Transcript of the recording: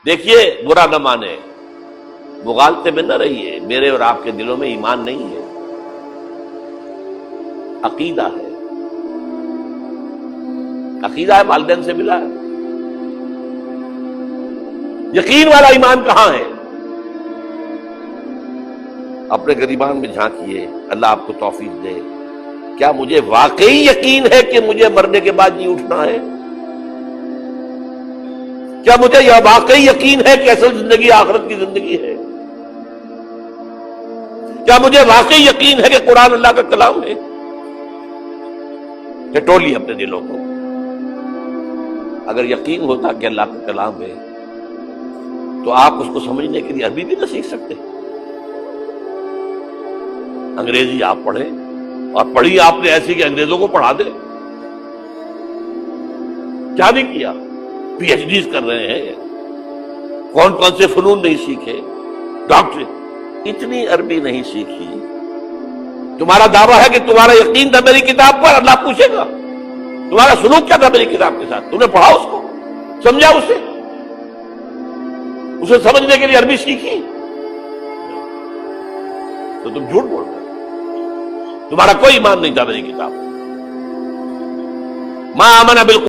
دیکھیے برا نہ مانے، مغالطے میں نہ رہیے، میرے اور آپ کے دلوں میں ایمان نہیں ہے، عقیدہ ہے، عقیدہ ہے، والدین سے ملا ہے۔ یقین والا ایمان کہاں ہے؟ اپنے گریبان میں جھانکیے، اللہ آپ کو توفیق دے۔ کیا مجھے واقعی یقین ہے کہ مجھے مرنے کے بعد جی اٹھنا ہے؟ کیا مجھے یہ واقعی یقین ہے کہ اصل زندگی آخرت کی زندگی ہے؟ کیا مجھے واقعی یقین ہے کہ قرآن اللہ کا کلام ہے؟ ٹٹولیے اپنے دلوں کو۔ اگر یقین ہوتا کہ اللہ کا کلام ہے تو آپ اس کو سمجھنے کے لیے عربی بھی نہ سیکھ سکتے؟ انگریزی آپ پڑھیں، اور پڑھی آپ نے ایسی کہ انگریزوں کو پڑھا دے، کیا نہیں کیا؟ پی ایچ ڈیز کر رہے ہیں، کون کون سے فنون نہیں سیکھے، ڈاکٹر، اتنی عربی نہیں سیکھی۔ تمہارا دعویٰ ہے کہ تمہارا یقین تھا میری کتاب پر، اللہ پوچھے گا تمہارا سلوک کیا تھا میری کتاب کے ساتھ؟ تم نے پڑھا اس کو، سمجھا اسے سمجھنے کے لیے عربی سیکھی؟ تو تم جھوٹ بول رہے ہو، تمہارا کوئی ایمان نہیں تھا میری کتاب۔ ما آمن بالقرآن